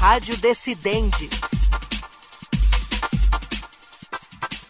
Rádio Decidente.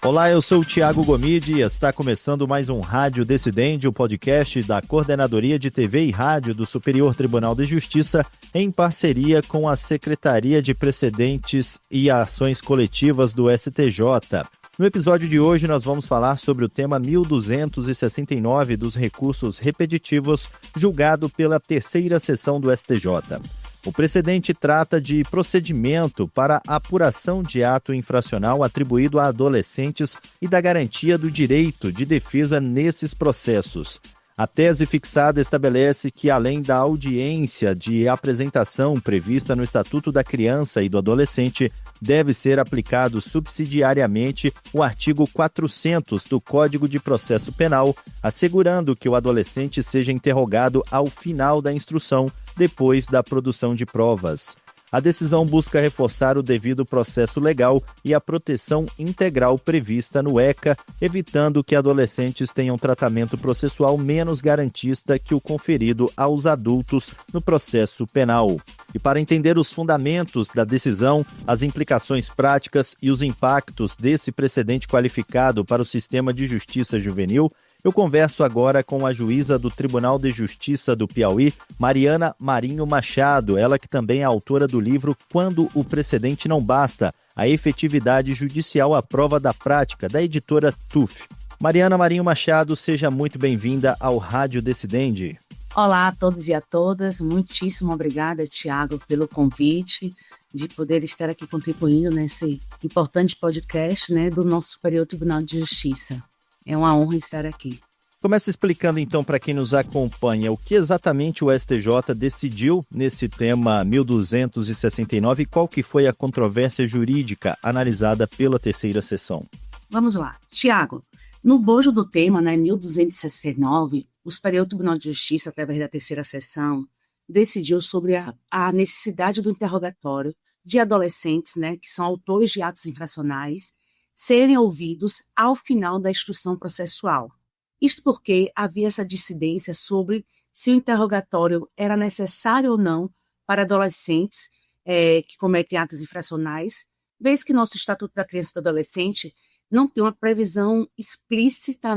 Olá, eu sou o Thiago Gomide e está começando mais um Rádio Decidente, o podcast da Coordenadoria de TV e Rádio do Superior Tribunal de Justiça, em parceria com a Secretaria de Precedentes e Ações Coletivas do STJ. No episódio de hoje, nós vamos falar sobre o tema 1269 dos recursos repetitivos, julgado pela terceira sessão do STJ. O precedente trata de procedimento para apuração de ato infracional atribuído a adolescentes e da garantia do direito de defesa nesses processos. A tese fixada estabelece que, além da audiência de apresentação prevista no Estatuto da Criança e do Adolescente, deve ser aplicado subsidiariamente o artigo 400 do Código de Processo Penal, assegurando que o adolescente seja interrogado ao final da instrução, depois da produção de provas. A decisão busca reforçar o devido processo legal e a proteção integral prevista no ECA, evitando que adolescentes tenham tratamento processual menos garantista que o conferido aos adultos no processo penal. E para entender os fundamentos da decisão, as implicações práticas e os impactos desse precedente qualificado para o sistema de justiça juvenil, eu converso agora com a juíza do Tribunal de Justiça do Piauí, Mariana Marinho Machado, ela que também é autora do livro Quando o Precedente Não Basta, a efetividade judicial à prova da prática, da editora TUF. Mariana Marinho Machado, seja muito bem-vinda ao Rádio Decidente. Olá a todos e a todas, muitíssimo obrigada, Thiago, pelo convite de poder estar aqui contribuindo nesse importante podcast, do nosso Superior Tribunal de Justiça. É uma honra estar aqui. Começa explicando então para quem nos acompanha o que exatamente o STJ decidiu nesse tema 1269 e qual que foi a controvérsia jurídica analisada pela terceira sessão. Vamos lá. Thiago, no bojo do tema, 1269, o Superior Tribunal de Justiça, através da terceira sessão, decidiu sobre a necessidade do interrogatório de adolescentes, que são autores de atos infracionais, serem ouvidos ao final da instrução processual. Isto porque havia essa dissidência sobre se o interrogatório era necessário ou não para adolescentes que cometem atos infracionais, vez que nosso Estatuto da Criança e do Adolescente não tem uma previsão explícita,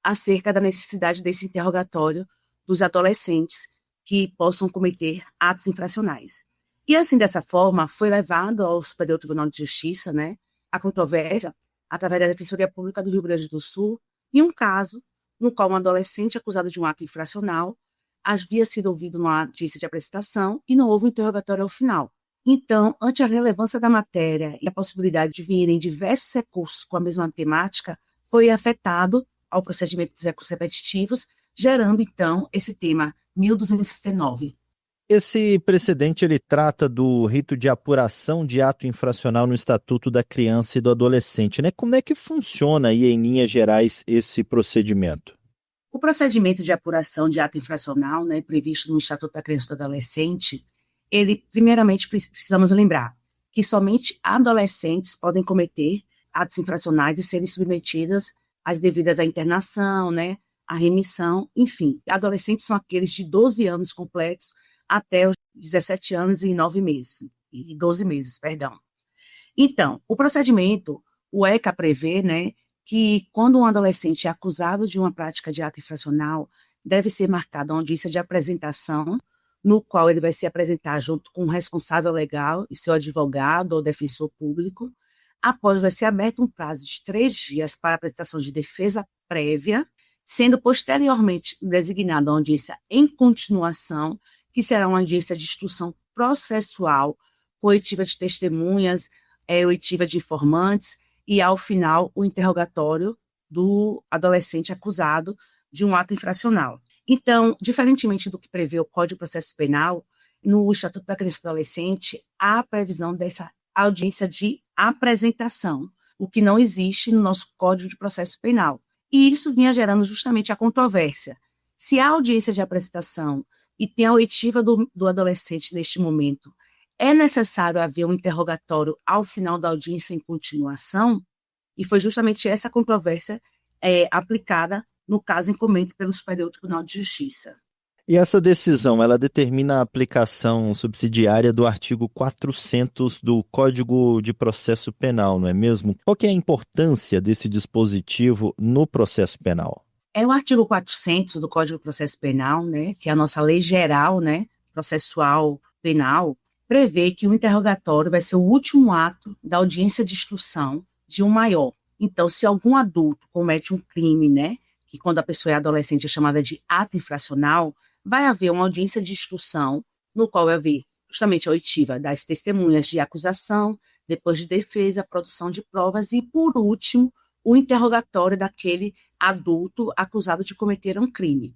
acerca da necessidade desse interrogatório dos adolescentes que possam cometer atos infracionais. E assim, dessa forma, foi levado ao Superior Tribunal de Justiça, a controvérsia, através da Defensoria Pública do Rio Grande do Sul, em um caso no qual um adolescente acusado de um ato infracional havia sido ouvido numa audiência de apresentação e não houve um interrogatório ao final. Então, ante a relevância da matéria e a possibilidade de virem diversos recursos com a mesma temática, foi afetado ao procedimento dos recursos repetitivos, gerando, então, esse tema 1269. Esse precedente ele trata do rito de apuração de ato infracional no Estatuto da Criança e do Adolescente, Como é que funciona aí, em linhas gerais, esse procedimento? O procedimento de apuração de ato infracional, previsto no Estatuto da Criança e do Adolescente, ele, primeiramente, precisamos lembrar que somente adolescentes podem cometer atos infracionais e serem submetidos às devidas à internação, à remissão, enfim. Adolescentes são aqueles de 12 anos completos até os 17 anos e 9 meses, e 12 meses, perdão. Então, o procedimento, o ECA prevê, que quando um adolescente é acusado de uma prática de ato infracional, deve ser marcada uma audiência de apresentação, no qual ele vai se apresentar junto com o responsável legal e seu advogado ou defensor público. Após, vai ser aberto um prazo de 3 dias para a apresentação de defesa prévia, sendo posteriormente designada uma audiência em continuação, que será uma audiência de instrução processual, oitiva de testemunhas, oitiva de informantes e, ao final, o interrogatório do adolescente acusado de um ato infracional. Então, diferentemente do que prevê o Código de Processo Penal, no Estatuto da Criança e do Adolescente, há a previsão dessa audiência de apresentação, o que não existe no nosso Código de Processo Penal. E isso vinha gerando justamente a controvérsia. Se há audiência de apresentação e tem a oitiva do adolescente neste momento, é necessário haver um interrogatório ao final da audiência em continuação? E foi justamente essa controvérsia aplicada no caso incombente pelo Superior Tribunal de Justiça. E essa decisão, ela determina a aplicação subsidiária do artigo 400 do Código de Processo Penal, não é mesmo? Qual que é a importância desse dispositivo no processo penal? É o artigo 400 do Código de Processo Penal, né, que é a nossa lei geral, né, processual penal, prevê que o interrogatório vai ser o último ato da audiência de instrução de um maior. Então, se algum adulto comete um crime, né, que quando a pessoa é adolescente é chamada de ato infracional, vai haver uma audiência de instrução no qual vai haver justamente a oitiva das testemunhas de acusação, depois de defesa, produção de provas e, por último, o interrogatório daquele adulto acusado de cometer um crime.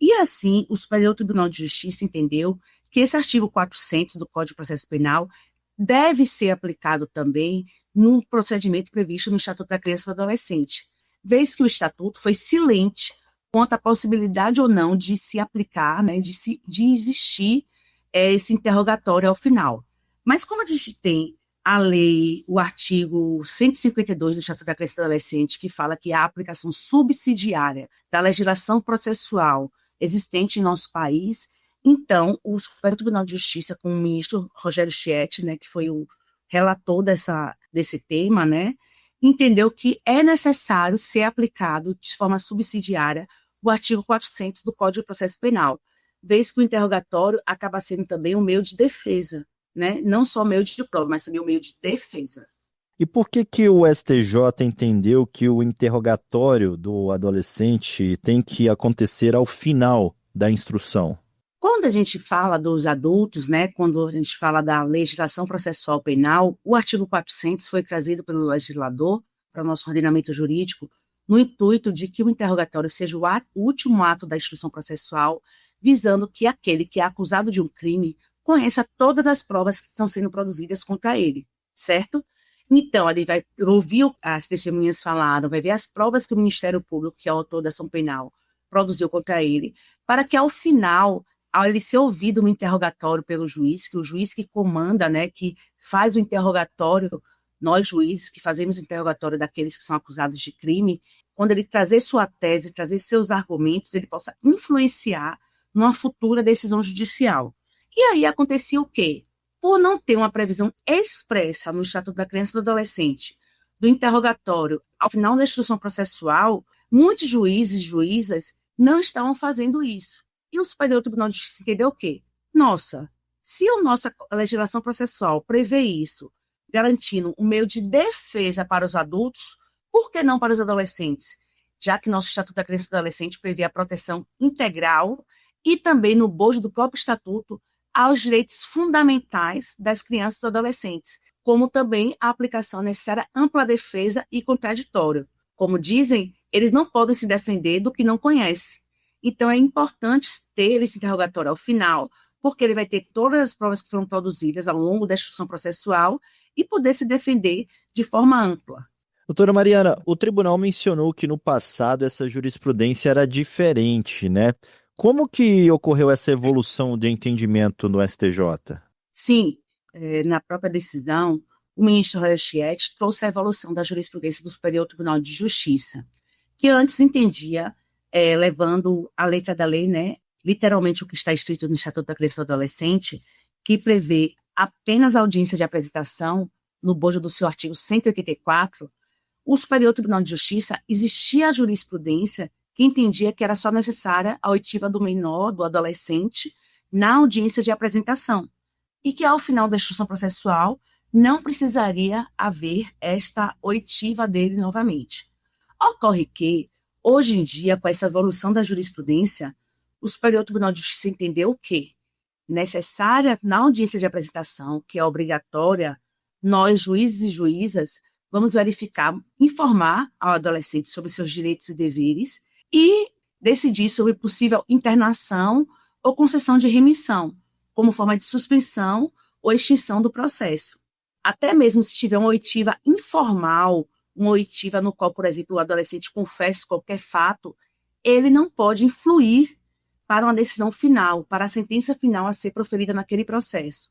E assim, o Superior Tribunal de Justiça entendeu que esse artigo 400 do Código de Processo Penal deve ser aplicado também no procedimento previsto no Estatuto da Criança e do Adolescente, vez que o Estatuto foi silente quanto à possibilidade ou não de se aplicar, né, de existir esse interrogatório ao final. Mas como a gente tem a lei, o artigo 152 do Estatuto da Criança e do Adolescente, que fala que a aplicação subsidiária da legislação processual existente em nosso país, então o Superior Tribunal de Justiça, com o ministro Rogério Schietti, né, que foi o relator desse tema, né, entendeu que é necessário ser aplicado de forma subsidiária o artigo 400 do Código de Processo Penal, vez que o interrogatório acaba sendo também um meio de defesa, né? Não só meio de prova, mas também o meio de defesa. E por que que o STJ entendeu que o interrogatório do adolescente tem que acontecer ao final da instrução? Quando a gente fala dos adultos, né, quando a gente fala da legislação processual penal, o artigo 400 foi trazido pelo legislador para o nosso ordenamento jurídico no intuito de que o interrogatório seja o último ato da instrução processual, visando que aquele que é acusado de um crime conheça todas as provas que estão sendo produzidas contra ele, certo? Então, ele vai ouvir as testemunhas falaram, vai ver as provas que o Ministério Público, que é o autor da ação penal, produziu contra ele, para que ao final, ao ele ser ouvido no interrogatório pelo juiz, que o juiz que comanda, né, que faz o interrogatório, nós juízes que fazemos o interrogatório daqueles que são acusados de crime, quando ele trazer sua tese, trazer seus argumentos, ele possa influenciar numa futura decisão judicial. E aí acontecia o quê? Por não ter uma previsão expressa no Estatuto da Criança e do Adolescente do interrogatório ao final da instrução processual, muitos juízes e juízas não estavam fazendo isso. E o Superior Tribunal de Justiça entendeu o quê? Nossa, se a nossa legislação processual prevê isso, garantindo um meio de defesa para os adultos, por que não para os adolescentes? Já que nosso Estatuto da Criança e do Adolescente prevê a proteção integral e também no bojo do próprio Estatuto aos direitos fundamentais das crianças e adolescentes, como também a aplicação necessária ampla defesa e contraditório. Como dizem, eles não podem se defender do que não conhecem. Então, é importante ter esse interrogatório ao final, porque ele vai ter todas as provas que foram produzidas ao longo da instrução processual e poder se defender de forma ampla. Doutora Mariana, o tribunal mencionou que no passado essa jurisprudência era diferente, né? Como que ocorreu essa evolução de entendimento no STJ? Sim, na própria decisão, o ministro Roger Schietti trouxe a evolução da jurisprudência do Superior Tribunal de Justiça, que antes entendia, levando a letra da lei, né, literalmente o que está escrito no Estatuto da Criança e do Adolescente, que prevê apenas a audiência de apresentação, no bojo do seu artigo 184, o Superior Tribunal de Justiça existia a jurisprudência que entendia que era só necessária a oitiva do menor, do adolescente, na audiência de apresentação, e que ao final da instrução processual não precisaria haver esta oitiva dele novamente. Ocorre que, hoje em dia, com essa evolução da jurisprudência, o Superior Tribunal de Justiça entendeu que, necessária na audiência de apresentação, que é obrigatória, nós, juízes e juízas, vamos verificar, informar ao adolescente sobre seus direitos e deveres e decidir sobre possível internação ou concessão de remissão, como forma de suspensão ou extinção do processo. Até mesmo se tiver uma oitiva informal, uma oitiva no qual, por exemplo, o adolescente confesse qualquer fato, ele não pode influir para uma decisão final, para a sentença final a ser proferida naquele processo,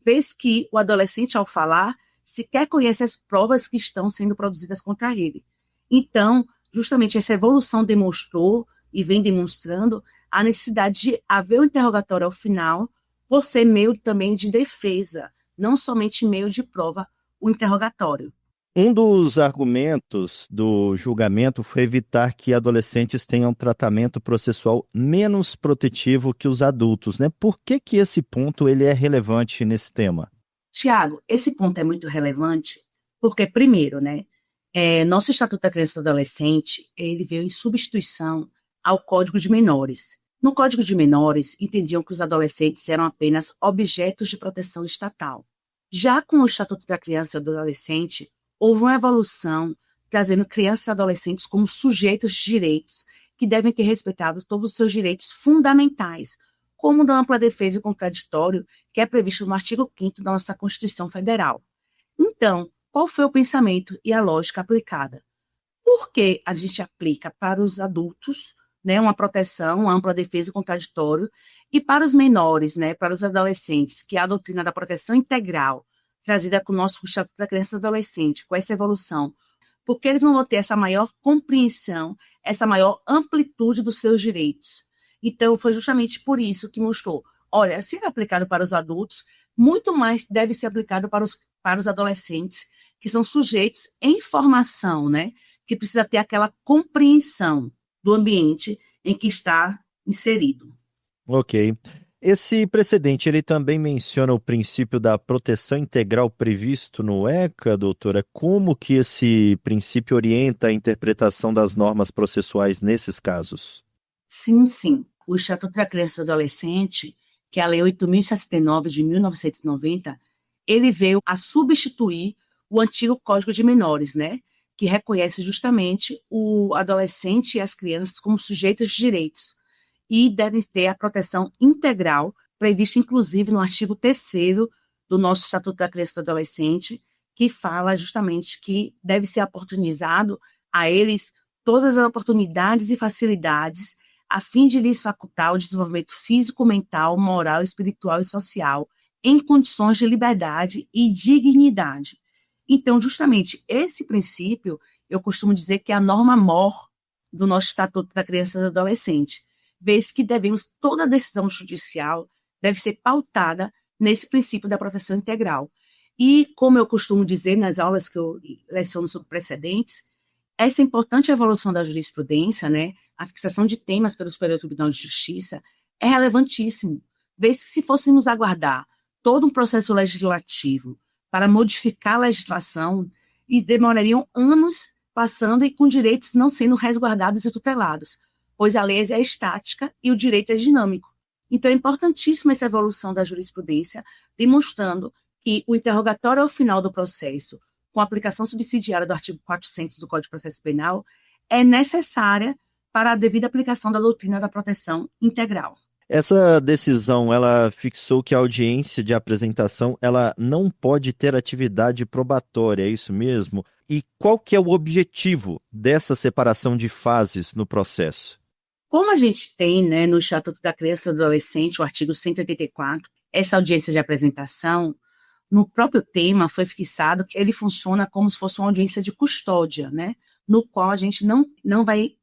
vez que o adolescente, ao falar, sequer conhece as provas que estão sendo produzidas contra ele. Então, justamente essa evolução demonstrou e vem demonstrando a necessidade de haver um interrogatório ao final, por ser meio também de defesa, não somente meio de prova, o interrogatório. Um dos argumentos do julgamento foi evitar que adolescentes tenham tratamento processual menos protetivo que os adultos, né? Por que esse ponto ele é relevante nesse tema? Tiago, esse ponto é muito relevante porque, primeiro, né, nosso Estatuto da Criança e do Adolescente, ele veio em substituição ao Código de Menores. No Código de Menores, entendiam que os adolescentes eram apenas objetos de proteção estatal. Já com o Estatuto da Criança e do Adolescente, houve uma evolução trazendo crianças e adolescentes como sujeitos de direitos que devem ter respeitados todos os seus direitos fundamentais, como da ampla defesa e contraditório, que é previsto no artigo 5º da nossa Constituição Federal. Então, qual foi o pensamento e a lógica aplicada? Por que a gente aplica para os adultos, né, uma proteção, uma ampla defesa e contraditório, e para os menores, né, para os adolescentes, que é a doutrina da proteção integral, trazida com o nosso Estatuto da Criança e do Adolescente, com essa evolução? Porque eles não vão ter essa maior compreensão, essa maior amplitude dos seus direitos. Então, foi justamente por isso que mostrou, olha, se é aplicado para os adultos, muito mais deve ser aplicado para os adolescentes, que são sujeitos em formação, né? Que precisa ter aquela compreensão do ambiente em que está inserido. Ok. Esse precedente, ele também menciona o princípio da proteção integral previsto no ECA, doutora? Como que esse princípio orienta a interpretação das normas processuais nesses casos? Sim, sim. O Estatuto da Criança e do Adolescente, que é a Lei 8.069 de 1990, ele veio a substituir o antigo Código de Menores, né? Que reconhece justamente o adolescente e as crianças como sujeitos de direitos e devem ter a proteção integral, prevista inclusive no artigo 3º do nosso Estatuto da Criança e do Adolescente, que fala justamente que deve ser oportunizado a eles todas as oportunidades e facilidades a fim de lhes facultar o desenvolvimento físico, mental, moral, espiritual e social em condições de liberdade e dignidade. Então, justamente esse princípio, eu costumo dizer que é a norma mor do nosso Estatuto da Criança e do Adolescente, vez que toda decisão judicial deve ser pautada nesse princípio da proteção integral. E, como eu costumo dizer nas aulas que eu leciono sobre precedentes, essa importante evolução da jurisprudência, né, a fixação de temas pelo Superior Tribunal de Justiça, é relevantíssimo, vez que se fôssemos aguardar todo um processo legislativo para modificar a legislação, e demorariam anos passando e com direitos não sendo resguardados e tutelados, pois a lei é estática e o direito é dinâmico. Então é importantíssima essa evolução da jurisprudência, demonstrando que o interrogatório ao final do processo, com a aplicação subsidiária do artigo 400 do Código de Processo Penal, é necessária para a devida aplicação da doutrina da proteção integral. Essa decisão, ela fixou que a audiência de apresentação, ela não pode ter atividade probatória, é isso mesmo? E qual que é o objetivo dessa separação de fases no processo? Como a gente tem, né, no Estatuto da Criança e do Adolescente, o artigo 184, essa audiência de apresentação, no próprio tema foi fixado que ele funciona como se fosse uma audiência de custódia, né, no qual a gente não vai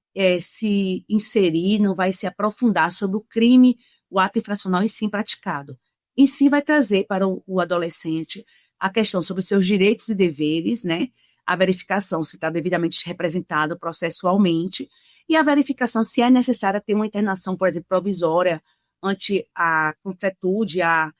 se inserir, não vai se aprofundar sobre o crime, o ato infracional em si praticado. Em si vai trazer para o adolescente a questão sobre os seus direitos e deveres, né, a verificação se está devidamente representado processualmente e a verificação se é necessária ter uma internação, por exemplo, provisória ante a concretude, a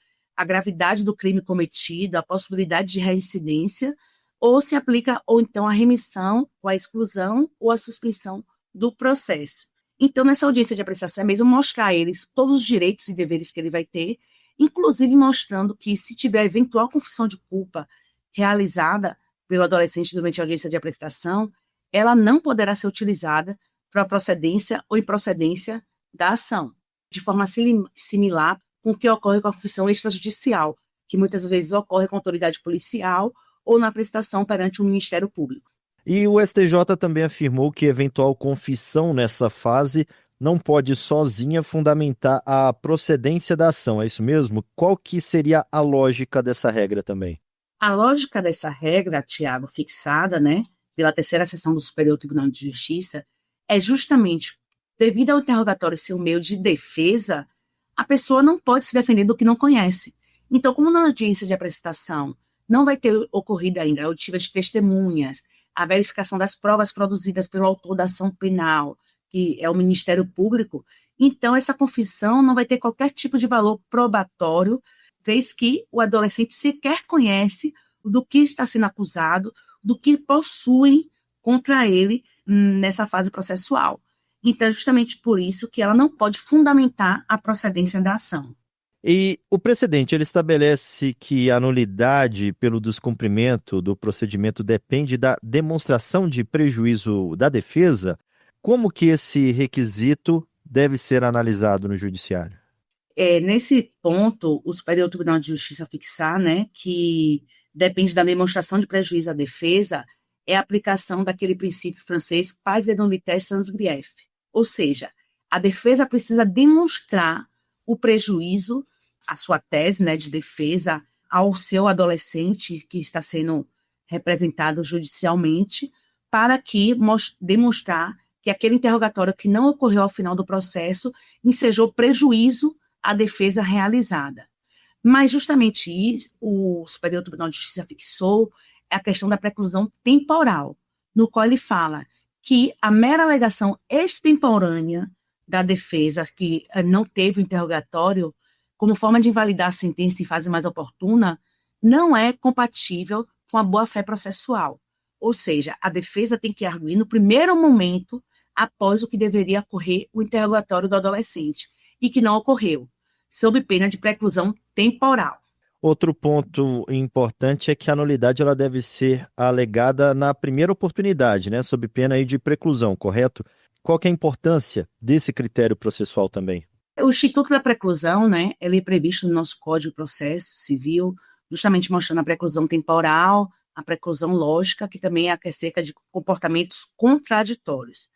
gravidade do crime cometido, a possibilidade de reincidência, ou se aplica, ou então a remissão, ou a exclusão, ou a suspensão do processo. Então, nessa audiência de apreciação é mesmo mostrar a eles todos os direitos e deveres que ele vai ter, inclusive mostrando que se tiver eventual confissão de culpa realizada pelo adolescente durante a audiência de apreciação, ela não poderá ser utilizada para a procedência ou improcedência da ação, de forma similar com o que ocorre com a confissão extrajudicial, que muitas vezes ocorre com a autoridade policial ou na prestação perante o Ministério Público. E o STJ também afirmou que eventual confissão nessa fase não pode sozinha fundamentar a procedência da ação, é isso mesmo? Qual que seria a lógica dessa regra também? A lógica dessa regra, Tiago, fixada, né, pela terceira seção do Superior Tribunal de Justiça, é justamente devido ao interrogatório ser um meio de defesa, a pessoa não pode se defender do que não conhece. Então, como na audiência de apresentação não vai ter ocorrido ainda a oitiva de testemunhas, a verificação das provas produzidas pelo autor da ação penal, que é o Ministério Público, então essa confissão não vai ter qualquer tipo de valor probatório, vez que o adolescente sequer conhece do que está sendo acusado, do que possuem contra ele nessa fase processual. Então, é justamente por isso que ela não pode fundamentar a procedência da ação. E o precedente, ele estabelece que a nulidade pelo descumprimento do procedimento depende da demonstração de prejuízo da defesa. Como que esse requisito deve ser analisado no judiciário? Nesse ponto, o Superior Tribunal de Justiça fixar, né, que depende da demonstração de prejuízo à defesa, é a aplicação daquele princípio francês pars de nullité sans grief. Ou seja, a defesa precisa demonstrar o prejuízo, a sua tese, né, de defesa ao seu adolescente que está sendo representado judicialmente, para que demonstrar que aquele interrogatório que não ocorreu ao final do processo ensejou prejuízo à defesa realizada. Mas justamente isso, o Superior Tribunal de Justiça fixou a questão da preclusão temporal, no qual ele fala que a mera alegação extemporânea da defesa, que não teve o interrogatório, como forma de invalidar a sentença em fase mais oportuna, não é compatível com a boa-fé processual. Ou seja, a defesa tem que arguir no primeiro momento após o que deveria ocorrer o interrogatório do adolescente, e que não ocorreu, sob pena de preclusão temporal. Outro ponto importante é que a nulidade ela deve ser alegada na primeira oportunidade, né, sob pena aí de preclusão, correto? Qual que é a importância desse critério processual também? O Instituto da Preclusão, né, ele é previsto no nosso Código de Processo Civil, justamente mostrando a preclusão temporal, a preclusão lógica, que também é acerca de comportamentos contraditórios.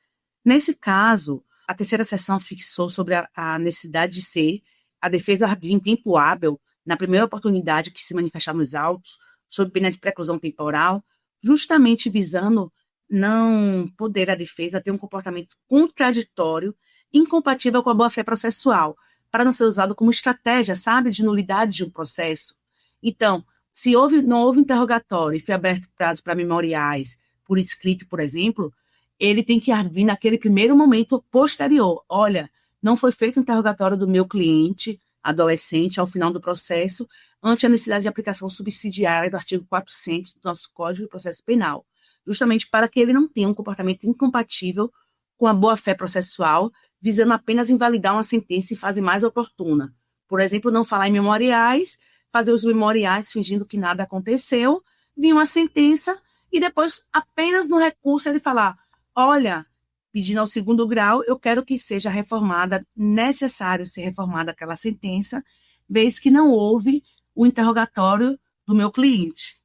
Nesse caso, a terceira seção fixou sobre a necessidade de ser a defesa arguir em tempo hábil, na primeira oportunidade que se manifestar nos autos, sob pena de preclusão temporal, justamente visando não poder a defesa ter um comportamento contraditório, incompatível com a boa-fé processual, para não ser usado como estratégia, sabe, de nulidade de um processo. Então, se não houve interrogatório e foi aberto prazo para memoriais por escrito, por exemplo, ele tem que arguir naquele primeiro momento posterior. Olha, não foi feito o interrogatório do meu cliente, adolescente, ao final do processo, ante a necessidade de aplicação subsidiária do artigo 400 do nosso Código de Processo Penal, justamente para que ele não tenha um comportamento incompatível com a boa-fé processual, visando apenas invalidar uma sentença em fase mais oportuna. Por exemplo, não falar em memoriais, fazer os memoriais fingindo que nada aconteceu, vir uma sentença e depois, apenas no recurso, ele falar: olha, pedindo ao segundo grau, eu quero que seja reformada, necessário ser reformada aquela sentença, vez que não houve o interrogatório do meu cliente.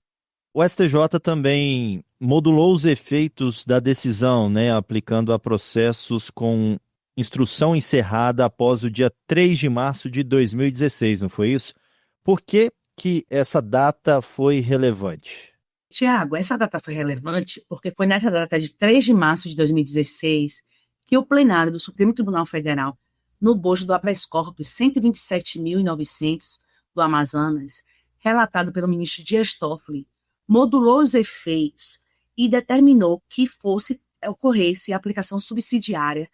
O STJ também modulou os efeitos da decisão, né, aplicando a processos com instrução encerrada após o dia 3 de março de 2016, não foi isso? Por que que essa data foi relevante? Tiago, essa data foi relevante porque foi nessa data de 3 de março de 2016 que o plenário do Supremo Tribunal Federal, no bojo do habeas corpus 127.900 do Amazonas, relatado pelo ministro Dias Toffoli, modulou os efeitos e determinou que ocorresse a aplicação subsidiária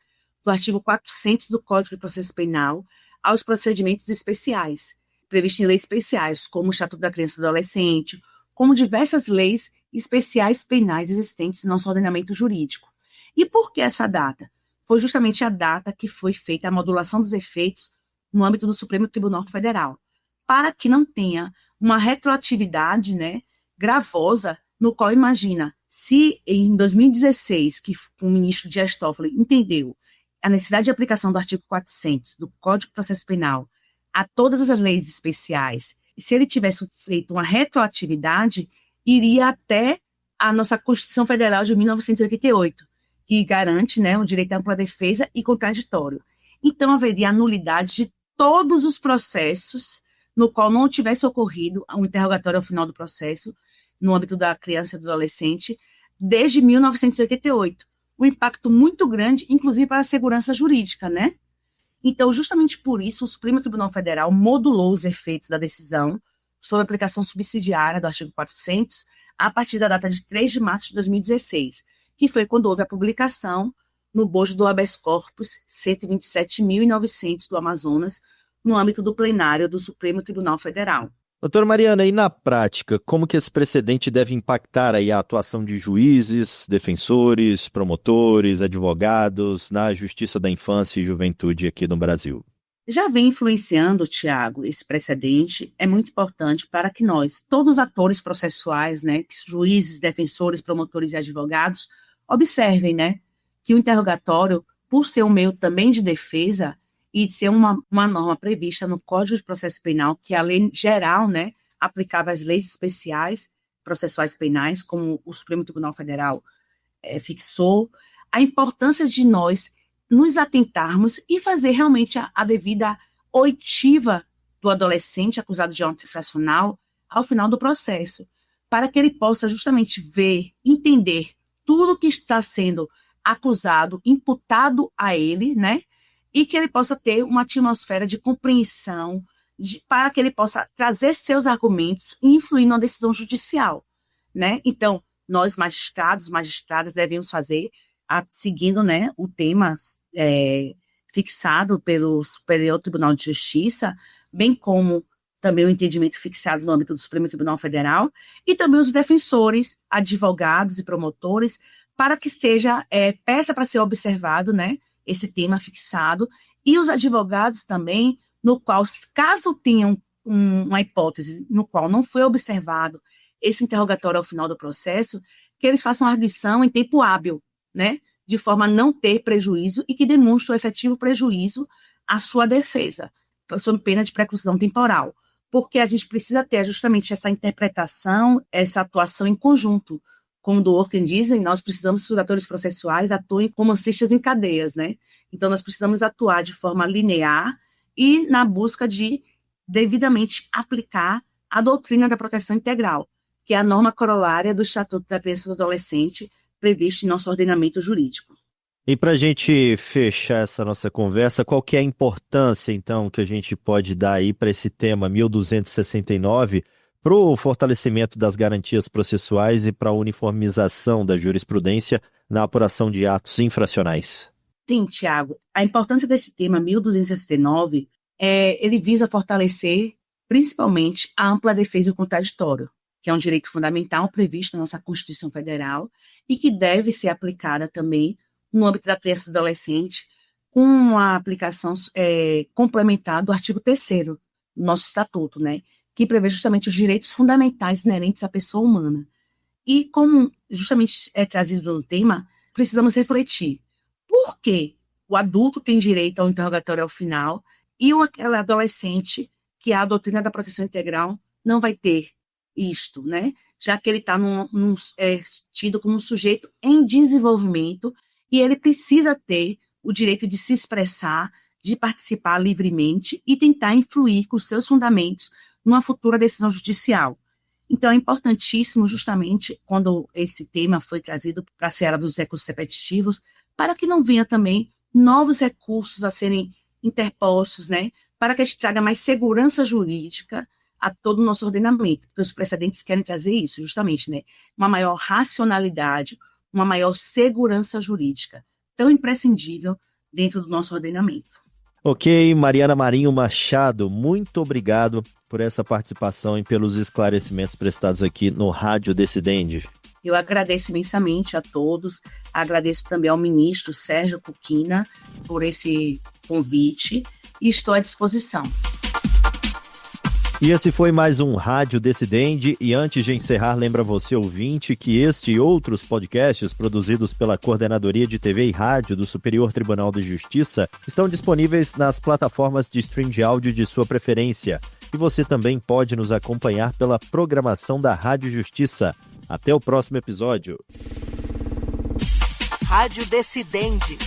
do artigo 400 do Código de Processo Penal aos procedimentos especiais, previstos em leis especiais, como o Estatuto da Criança e do Adolescente, como diversas leis especiais penais existentes no nosso ordenamento jurídico. E por que essa data? Foi justamente a data que foi feita a modulação dos efeitos no âmbito do Supremo Tribunal Federal, para que não tenha uma retroatividade, né, gravosa, no qual, imagina, se em 2016, que o ministro Dias Toffoli entendeu a necessidade de aplicação do artigo 400 do Código de Processo Penal a todas as leis especiais, e se ele tivesse feito uma retroatividade, iria até a nossa Constituição Federal de 1988, que garante, né, o direito à ampla defesa e contraditório. Então, haveria a nulidade de todos os processos no qual não tivesse ocorrido um interrogatório ao final do processo, no âmbito da criança e do adolescente, desde 1988, um impacto muito grande, inclusive para a segurança jurídica, né? Então, justamente por isso, o Supremo Tribunal Federal modulou os efeitos da decisão sobre a aplicação subsidiária do artigo 400 a partir da data de 3 de março de 2016, que foi quando houve a publicação no bojo do habeas corpus 127.900 do Amazonas, no âmbito do plenário do Supremo Tribunal Federal. Doutora Mariana, e na prática, como que esse precedente deve impactar aí a atuação de juízes, defensores, promotores, advogados na Justiça da Infância e Juventude aqui no Brasil? Já vem influenciando, Tiago, esse precedente é muito importante para que nós, todos os atores processuais, né, juízes, defensores, promotores e advogados, observem, né, que o interrogatório, por ser um meio também de defesa e ser uma norma prevista no Código de Processo Penal, que é a lei geral, né, aplicável às leis especiais processuais penais, como o Supremo Tribunal Federal fixou, a importância de nós nos atentarmos e fazer realmente a devida oitiva do adolescente acusado de ato infracional ao final do processo, para que ele possa justamente ver, entender tudo que está sendo acusado, imputado a ele, né? E que ele possa ter uma atmosfera de compreensão, para que ele possa trazer seus argumentos e influir na decisão judicial, né? Então, nós, magistradas, devemos fazer, seguindo, né, o tema fixado pelo Superior Tribunal de Justiça, bem como também o entendimento fixado no âmbito do Supremo Tribunal Federal, e também os defensores, advogados e promotores, para que seja peça para ser observado, né, esse tema fixado, e os advogados também, no qual, caso tenham uma hipótese no qual não foi observado esse interrogatório ao final do processo, que eles façam a arguição em tempo hábil, né, de forma a não ter prejuízo e que demonstre o efetivo prejuízo à sua defesa, sob pena de preclusão temporal, porque a gente precisa ter justamente essa interpretação, essa atuação em conjunto. Como do Orten dizem, nós precisamos que os atores processuais atuem como cistas em cadeias, né? Então, nós precisamos atuar de forma linear e na busca de devidamente aplicar a doutrina da proteção integral, que é a norma corolária do Estatuto da Criança e do Adolescente, previsto em nosso ordenamento jurídico. E para a gente fechar essa nossa conversa, qual que é a importância, então, que a gente pode dar aí para esse tema 1269, para o fortalecimento das garantias processuais e para a uniformização da jurisprudência na apuração de atos infracionais? Sim, Tiago. A importância desse tema 1269 ele visa fortalecer, principalmente, a ampla defesa e o contraditório, que é um direito fundamental previsto na nossa Constituição Federal e que deve ser aplicada também no âmbito da criança e do adolescente, com uma aplicação complementar do artigo 3º do nosso Estatuto, né, que prevê justamente os direitos fundamentais inerentes à pessoa humana. E como justamente é trazido no tema, precisamos refletir por que o adulto tem direito ao interrogatório ao final e o adolescente, que é a doutrina da proteção integral, não vai ter isto, né? Já que ele está tido como um sujeito em desenvolvimento e ele precisa ter o direito de se expressar, de participar livremente e tentar influir com seus fundamentos numa futura decisão judicial. Então, é importantíssimo, justamente, quando esse tema foi trazido para a seara dos recursos repetitivos, para que não venha também novos recursos a serem interpostos, né? Para que a gente traga mais segurança jurídica a todo o nosso ordenamento, porque os precedentes querem trazer isso, justamente, né? Uma maior racionalidade, uma maior segurança jurídica, tão imprescindível dentro do nosso ordenamento. Ok, Mariana Marinho Machado, muito obrigado por essa participação e pelos esclarecimentos prestados aqui no Rádio Decidente. Eu agradeço imensamente a todos, agradeço também ao ministro Sérgio Cuquina por esse convite e estou à disposição. E esse foi mais um Rádio Decidente, e antes de encerrar, lembra você, ouvinte, que este e outros podcasts produzidos pela Coordenadoria de TV e Rádio do Superior Tribunal de Justiça estão disponíveis nas plataformas de stream de áudio de sua preferência. E você também pode nos acompanhar pela programação da Rádio Justiça. Até o próximo episódio. Rádio Decidente.